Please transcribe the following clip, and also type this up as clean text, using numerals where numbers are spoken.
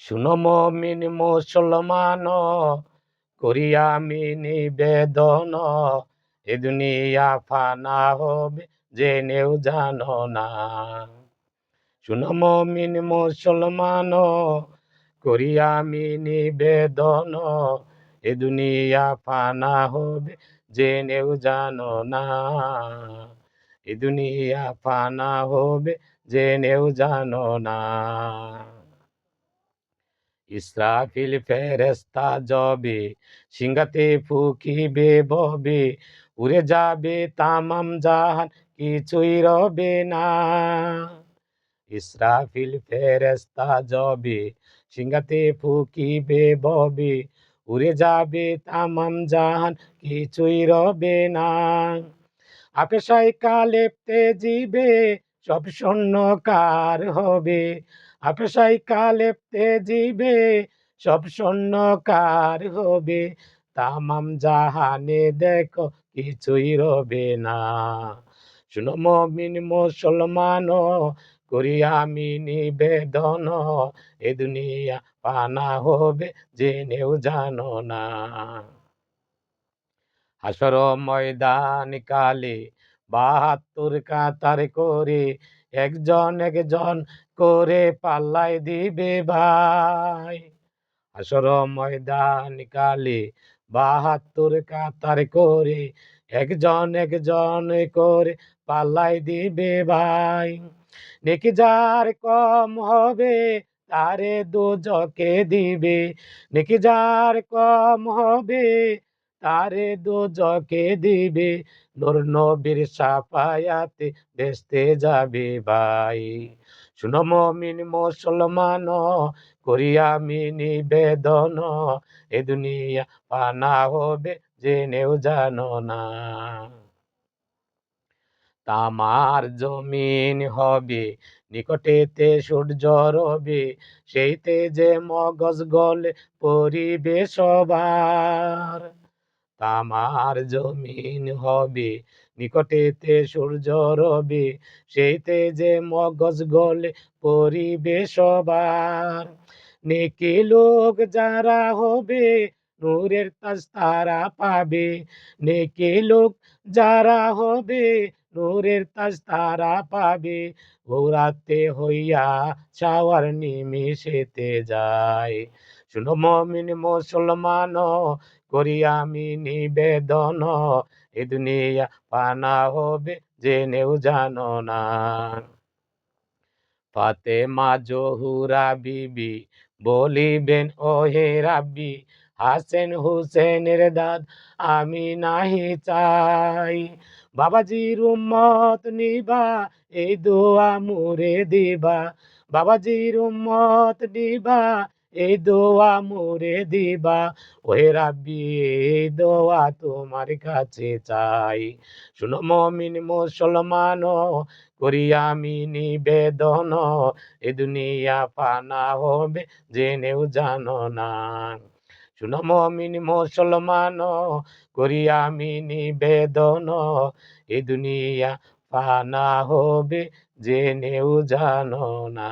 শুনো মুমিন মুসলমান, করি আমি নিবেদন, এ দুনিয়া ফানা হবে জেনেও জানো না। শুনো মুমিন মুসলমান, করি আমি নিবেদন, এ দুনিয়া ফানা হবে জেনেও জানো না। এ দুনিয়া ফানা হবে জেনেও জানো না। ইসরাফিল ফেরেশতা যবে সিংহাতে ফুঁকিবে ববে, উড়ে যাবে তামাম জাহান কিছুই রবে না। ইসরাফিল ফেরেশতা যবে সিংহাতে ফুঁকিবে ববে, উড়ে যাবে তামাম জাহান কিছুই রবে না। আপেশাই কালেপতে জিবে সব শূন্যকার হবে, আপেশাই কালেপতে জিবে সব শূন্যকার হবে, তামাম জাহানে দেখো কিছুই রবে না। শুনো মুমিন মুসলমান, করি আমি নিবেদন, এ দুনিয়া ফানা হবে জেনেও জানো না। হাসর ময়দান কালে ৭২ কাতার করে, একজন একজন করে পাল্লাই দিবে ভাই। হাসর ময়দান কালে ৭২ কাতার করে, একজন একজন করে পাল্লাই দিবে ভাই। নেকি যার কম হবে তারে দোজকে দিবে, নেকি যার কম হবে তারে দোজকে দিবে, নূর নবীর শাফায়াতে ভেস্তে যাবে ভাই। শুনো মুমিন মুসলমান, করি আমি নিবেদন, এ দুনিয়া ফানা হবে জেনেও জানো না। তামার জমিন হবে নিকটেতে সূর্য রবে, সেইতে যে মগজ গলে পরিবে সবার। তামার জমিন হবে নিকটেতে সূর্য রবে, সেইতে যে মগজ গলে পরিবে সবার। নেকি লোক যারা হবে নূরের তাজ তারা পাবে, নেকি লোক যারা হবে নূরের তাজ তারা পাবে, গৌরাতে হইয়া ছাওয়ার নিমিষেতে যায়। শুনো মুমিন মুসলমান, করি আমি নিবেদন, এ দুনিয়া ফানা হবে জেনেও জানো না। ফাতেমা জহুরা বিবি বলিবেন ওহে রাব্বি, হাসেন হুসেনের দাদ আমি নাহি চাই। বাবাজির উম্মত নিবা এই দোয়া মুরে দিবা, বাবাজির উম্মত নিবা এই দোয়া মুরে দিবা, ওহে রাব্বি এই দোয়া তোমার কাছে চাই। শুনো মুমিন মুসলমান, করি আমি নিবেদন, এ দুনিয়া ফানা হবে জেনেও জানো না। শুনো মুমিন মুসলমান, করি আমি নিবেদন, এ দুনিয়া ফানা হবে জেনেও জানো না।